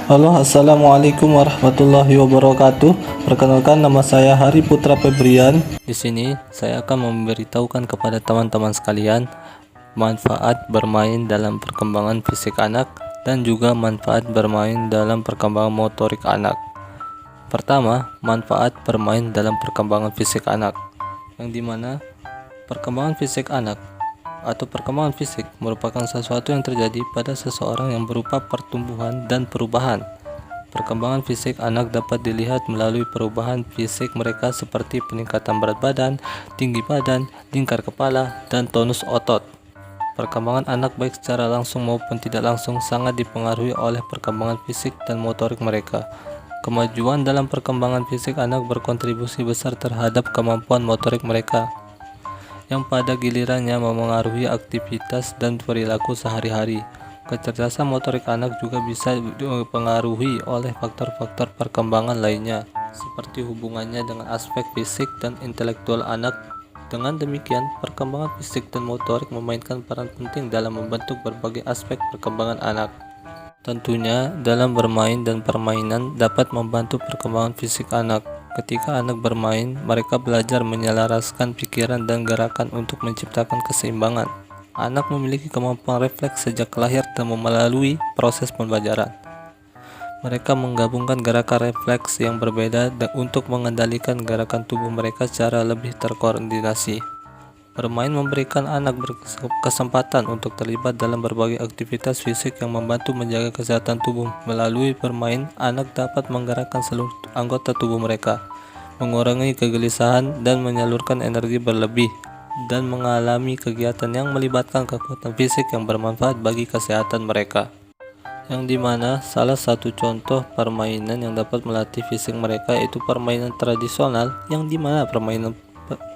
Halo, assalamualaikum warahmatullahi wabarakatuh. Perkenalkan, nama saya Hari Putra Febrian. Di sini saya akan memberitahukan kepada teman-teman sekalian manfaat bermain dalam perkembangan fisik anak dan juga manfaat bermain dalam perkembangan motorik anak. Pertama, manfaat bermain dalam perkembangan fisik anak, yang dimana perkembangan fisik anak atau perkembangan fisik merupakan sesuatu yang terjadi pada seseorang yang berupa pertumbuhan dan perubahan. Perkembangan fisik anak dapat dilihat melalui perubahan fisik mereka seperti peningkatan berat badan, tinggi badan, lingkar kepala, dan tonus otot. Perkembangan anak baik secara langsung maupun tidak langsung sangat dipengaruhi oleh perkembangan fisik dan motorik mereka. Kemajuan dalam perkembangan fisik anak berkontribusi besar terhadap kemampuan motorik mereka, yang pada gilirannya memengaruhi aktivitas dan perilaku sehari-hari. Kecerdasan motorik anak juga bisa dipengaruhi oleh faktor-faktor perkembangan lainnya, seperti hubungannya dengan aspek fisik dan intelektual anak. Dengan demikian, perkembangan fisik dan motorik memainkan peran penting dalam membentuk berbagai aspek perkembangan anak. Tentunya, dalam bermain dan permainan dapat membantu perkembangan fisik anak. Ketika anak bermain, mereka belajar menyelaraskan pikiran dan gerakan untuk menciptakan keseimbangan. Anak memiliki kemampuan refleks sejak lahir dan melalui proses pembelajaran. Mereka menggabungkan gerakan refleks yang berbeda untuk mengendalikan gerakan tubuh mereka secara lebih terkoordinasi. Bermain memberikan anak kesempatan untuk terlibat dalam berbagai aktivitas fisik yang membantu menjaga kesehatan tubuh. Melalui bermain, anak dapat menggerakkan seluruh anggota tubuh mereka, mengurangi kegelisahan dan menyalurkan energi berlebih, dan mengalami kegiatan yang melibatkan kekuatan fisik yang bermanfaat bagi kesehatan mereka. Yang dimana salah satu contoh permainan yang dapat melatih fisik mereka yaitu permainan tradisional, yang dimana permainan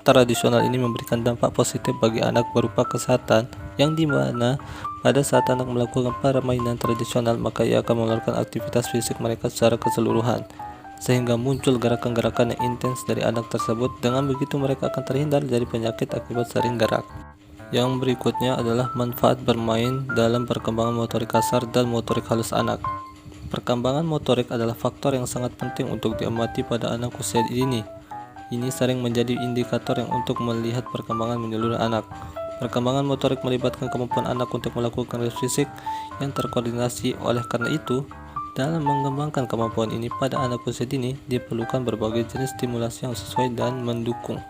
tradisional ini memberikan dampak positif bagi anak berupa kesehatan, yang dimana pada saat anak melakukan permainan tradisional maka ia akan mengeluarkan aktivitas fisik mereka secara keseluruhan, sehingga muncul gerakan-gerakan yang intens dari anak tersebut. Dengan begitu mereka akan terhindar dari penyakit akibat sering gerak. Yang berikutnya adalah manfaat bermain dalam perkembangan motorik kasar dan motorik halus anak. Perkembangan motorik adalah faktor yang sangat penting untuk diamati pada anak usia dini. Ini sering menjadi indikator yang untuk melihat perkembangan menyeluruh anak. Perkembangan motorik melibatkan kemampuan anak untuk melakukan refleksi fisik yang terkoordinasi. Oleh karena itu, dalam mengembangkan kemampuan ini pada anak usia dini, diperlukan berbagai jenis stimulasi yang sesuai dan mendukung.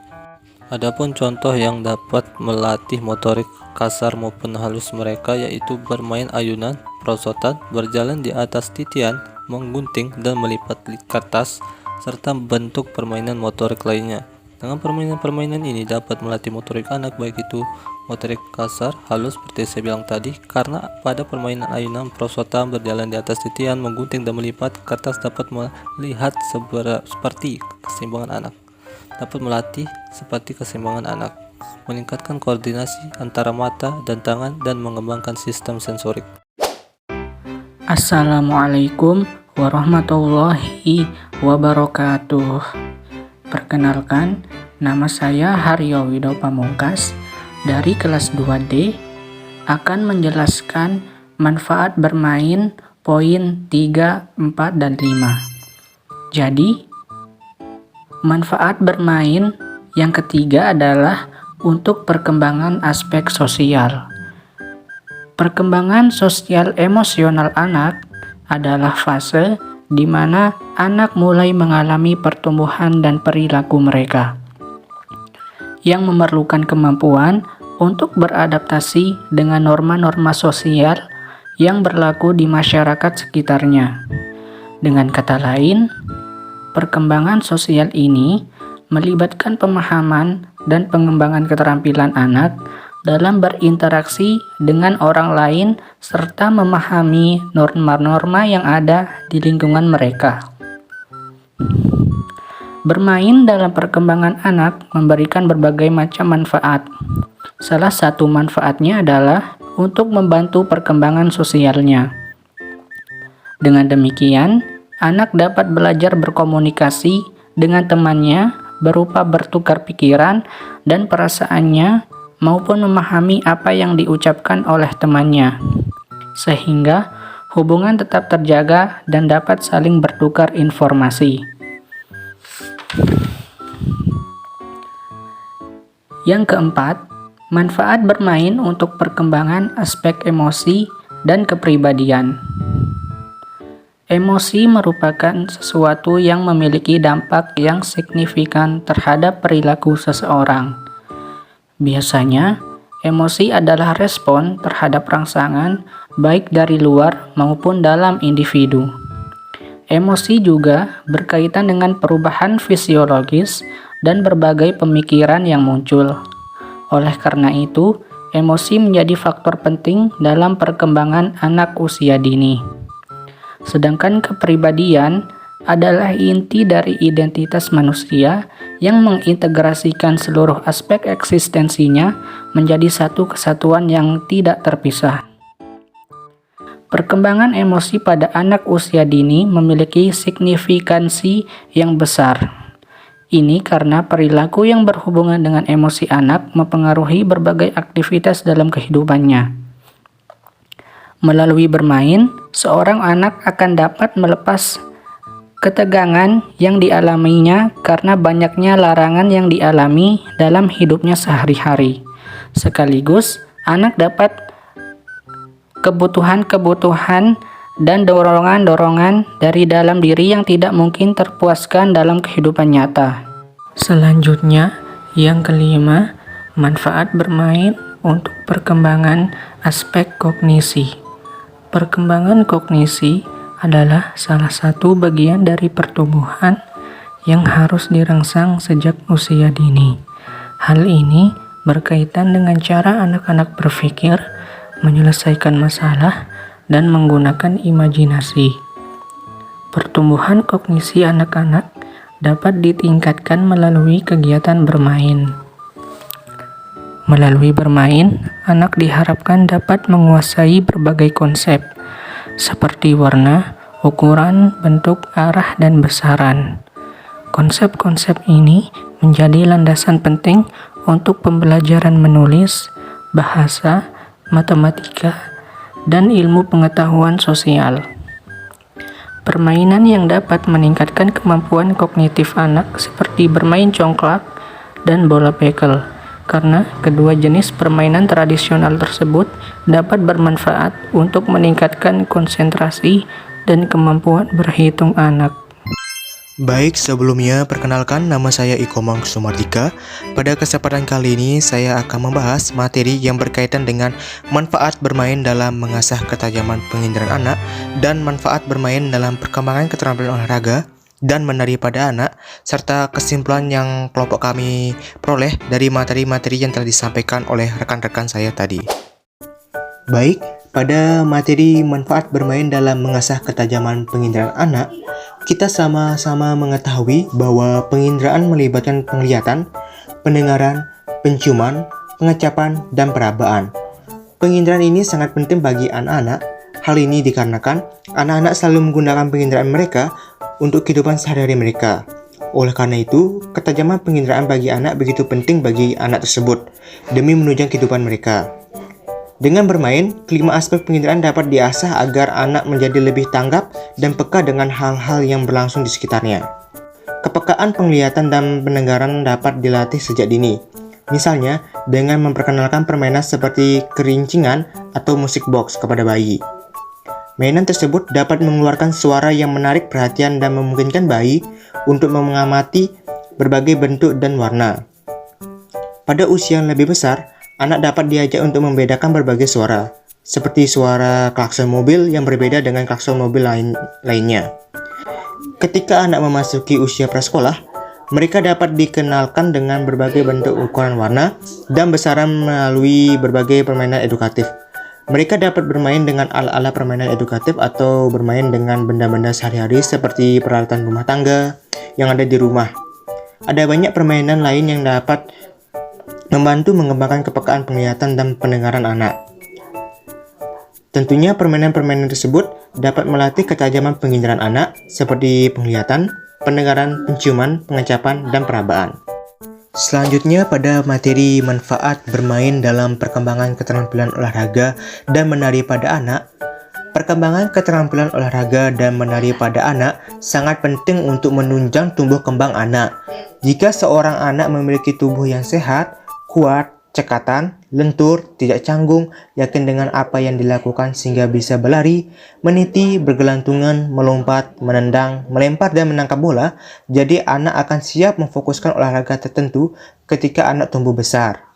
Adapun contoh yang dapat melatih motorik kasar maupun halus mereka yaitu bermain ayunan, perosotan, berjalan di atas titian, menggunting dan melipat kertas, serta bentuk permainan motorik lainnya. Dengan permainan-permainan ini dapat melatih motorik anak baik itu motorik kasar, halus seperti saya bilang tadi, karena pada permainan ayunan, perosotan, berjalan di atas titian, menggunting dan melipat kertas dapat melihat seperti keseimbangan anak. Dapat melatih seperti keseimbangan anak, meningkatkan koordinasi antara mata dan tangan dan mengembangkan sistem sensorik. Assalamualaikum warahmatullahi wabarakatuh. Perkenalkan, nama saya Haryo Widow Pamungkas dari kelas 2D akan menjelaskan manfaat bermain poin 3, 4, dan 5. Jadi, manfaat bermain yang ketiga adalah untuk perkembangan aspek sosial. Perkembangan sosial emosional anak adalah fase di mana anak mulai mengalami pertumbuhan dan perilaku mereka yang memerlukan kemampuan untuk beradaptasi dengan norma-norma sosial yang berlaku di masyarakat sekitarnya. Dengan kata lain, perkembangan sosial ini melibatkan pemahaman dan pengembangan keterampilan anak dalam berinteraksi dengan orang lain serta memahami norma-norma yang ada di lingkungan mereka. Bermain dalam perkembangan anak memberikan berbagai macam manfaat. Salah satu manfaatnya adalah untuk membantu perkembangan sosialnya. Dengan demikian, anak dapat belajar berkomunikasi dengan temannya berupa bertukar pikiran dan perasaannya maupun memahami apa yang diucapkan oleh temannya, sehingga hubungan tetap terjaga dan dapat saling bertukar informasi. Yang keempat, manfaat bermain untuk perkembangan aspek emosi dan kepribadian. Emosi merupakan sesuatu yang memiliki dampak yang signifikan terhadap perilaku seseorang. Biasanya, emosi adalah respon terhadap rangsangan baik dari luar maupun dalam individu. Emosi juga berkaitan dengan perubahan fisiologis dan berbagai pemikiran yang muncul. Oleh karena itu, emosi menjadi faktor penting dalam perkembangan anak usia dini. Sedangkan kepribadian adalah inti dari identitas manusia yang mengintegrasikan seluruh aspek eksistensinya menjadi satu kesatuan yang tidak terpisah. Perkembangan emosi pada anak usia dini memiliki signifikansi yang besar. Ini karena perilaku yang berhubungan dengan emosi anak mempengaruhi berbagai aktivitas dalam kehidupannya. Melalui bermain, seorang anak akan dapat melepas ketegangan yang dialaminya karena banyaknya larangan yang dialami dalam hidupnya sehari-hari. Sekaligus, anak dapat kebutuhan-kebutuhan dan dorongan-dorongan dari dalam diri yang tidak mungkin terpuaskan dalam kehidupan nyata. Selanjutnya, yang kelima, manfaat bermain untuk perkembangan aspek kognisi. Perkembangan kognisi adalah salah satu bagian dari pertumbuhan yang harus dirangsang sejak usia dini. Hal ini berkaitan dengan cara anak-anak berpikir, menyelesaikan masalah, dan menggunakan imajinasi. Pertumbuhan kognisi anak-anak dapat ditingkatkan melalui kegiatan bermain. Melalui bermain, anak diharapkan dapat menguasai berbagai konsep, seperti warna, ukuran, bentuk, arah, dan besaran. Konsep-konsep ini menjadi landasan penting untuk pembelajaran menulis, bahasa, matematika, dan ilmu pengetahuan sosial. Permainan yang dapat meningkatkan kemampuan kognitif anak seperti bermain congklak dan bola bekel, karena kedua jenis permainan tradisional tersebut dapat bermanfaat untuk meningkatkan konsentrasi dan kemampuan berhitung anak. Baik, sebelumnya perkenalkan nama saya Ikomang Sumardika. Pada kesempatan kali ini saya akan membahas materi yang berkaitan dengan manfaat bermain dalam mengasah ketajaman penginderaan anak dan manfaat bermain dalam perkembangan keterampilan olahraga dan menari pada anak, serta kesimpulan yang kelompok kami peroleh dari materi-materi yang telah disampaikan oleh rekan-rekan saya tadi. Baik, pada materi manfaat bermain dalam mengasah ketajaman penginderaan anak, kita sama-sama mengetahui bahwa penginderaan melibatkan penglihatan, pendengaran, penciuman, pengecapan, dan perabaan. Penginderaan ini sangat penting bagi anak-anak. Hal ini dikarenakan anak-anak selalu menggunakan penginderaan mereka untuk kehidupan sehari-hari mereka. Oleh karena itu, ketajaman penginderaan bagi anak begitu penting bagi anak tersebut demi menunjang kehidupan mereka. Dengan bermain, kelima aspek penginderaan dapat diasah agar anak menjadi lebih tanggap dan peka dengan hal-hal yang berlangsung di sekitarnya. Kepekaan penglihatan dan pendengaran dapat dilatih sejak dini. Misalnya, dengan memperkenalkan permainan seperti kerincingan atau musik box kepada bayi. Mainan tersebut dapat mengeluarkan suara yang menarik perhatian dan memungkinkan bayi untuk mengamati berbagai bentuk dan warna. Pada usia yang lebih besar, anak dapat diajak untuk membedakan berbagai suara, seperti suara klakson mobil yang berbeda dengan klakson mobil lainnya. Ketika anak memasuki usia prasekolah, mereka dapat dikenalkan dengan berbagai bentuk, ukuran, warna, dan besaran melalui berbagai permainan edukatif. Mereka dapat bermain dengan alat-alat permainan edukatif atau bermain dengan benda-benda sehari-hari seperti peralatan rumah tangga yang ada di rumah. Ada banyak permainan lain yang dapat membantu mengembangkan kepekaan penglihatan dan pendengaran anak. Tentunya permainan-permainan tersebut dapat melatih ketajaman penginderaan anak seperti penglihatan, pendengaran, penciuman, pengecapan, dan perabaan. Selanjutnya pada materi manfaat bermain dalam perkembangan keterampilan olahraga dan menari pada anak, Perkembangan keterampilan olahraga dan menari pada anak sangat penting untuk menunjang tumbuh kembang anak. Jika seorang anak memiliki tubuh yang sehat, kuat, cekatan, lentur, tidak canggung, yakin dengan apa yang dilakukan sehingga bisa berlari, meniti, bergelantungan, melompat, menendang, melempar dan menangkap bola, jadi anak akan siap memfokuskan olahraga tertentu ketika anak tumbuh besar.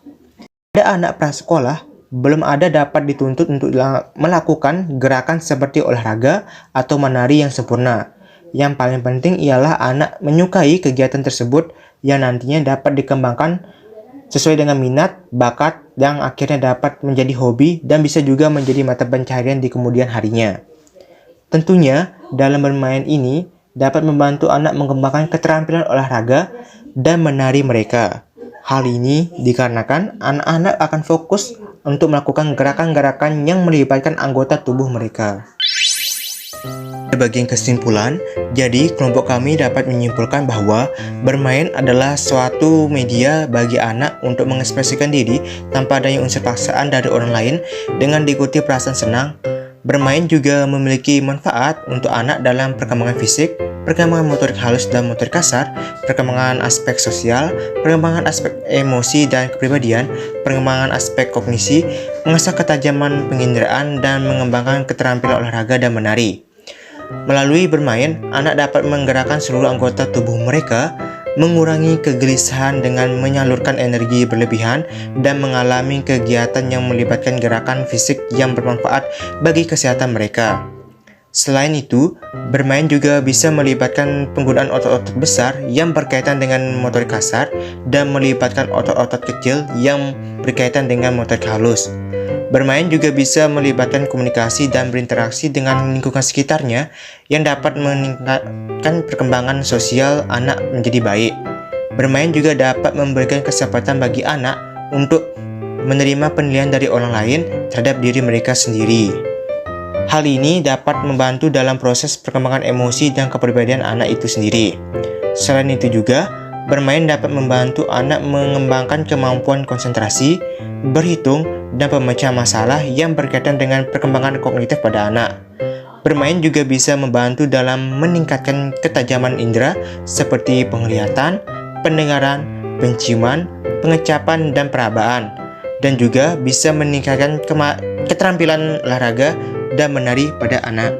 Pada anak prasekolah, belum ada dapat dituntut untuk melakukan gerakan seperti olahraga atau menari yang sempurna. Yang paling penting ialah anak menyukai kegiatan tersebut yang nantinya dapat dikembangkan sesuai dengan minat, bakat, yang akhirnya dapat menjadi hobi dan bisa juga menjadi mata pencaharian di kemudian harinya. Tentunya, dalam bermain ini dapat membantu anak mengembangkan keterampilan olahraga dan menari mereka. Hal ini dikarenakan anak-anak akan fokus untuk melakukan gerakan-gerakan yang melibatkan anggota tubuh mereka. Pada bagian kesimpulan, jadi kelompok kami dapat menyimpulkan bahwa bermain adalah suatu media bagi anak untuk mengekspresikan diri tanpa adanya unsur paksaan dari orang lain dengan diikuti perasaan senang. Bermain juga memiliki manfaat untuk anak dalam perkembangan fisik, perkembangan motorik halus dan motorik kasar, perkembangan aspek sosial, perkembangan aspek emosi dan kepribadian, perkembangan aspek kognisi, mengasah ketajaman penginderaan, dan mengembangkan keterampilan olahraga dan menari. Melalui bermain, anak dapat menggerakkan seluruh anggota tubuh mereka, mengurangi kegelisahan dengan menyalurkan energi berlebihan, dan mengalami kegiatan yang melibatkan gerakan fisik yang bermanfaat bagi kesehatan mereka. Selain itu, bermain juga bisa melibatkan penggunaan otot-otot besar yang berkaitan dengan motorik kasar dan melibatkan otot-otot kecil yang berkaitan dengan motorik halus. Bermain juga bisa melibatkan komunikasi dan berinteraksi dengan lingkungan sekitarnya yang dapat meningkatkan perkembangan sosial anak menjadi baik. Bermain juga dapat memberikan kesempatan bagi anak untuk menerima penilaian dari orang lain terhadap diri mereka sendiri. Hal ini dapat membantu dalam proses perkembangan emosi dan kepribadian anak itu sendiri. Selain itu juga, bermain dapat membantu anak mengembangkan kemampuan konsentrasi, berhitung, dan pemecah masalah yang berkaitan dengan perkembangan kognitif pada anak. Bermain juga bisa membantu dalam meningkatkan ketajaman indera seperti penglihatan, pendengaran, penciuman, pengecapan, dan perabaan, dan juga bisa meningkatkan keterampilan olahraga dan menari pada anak.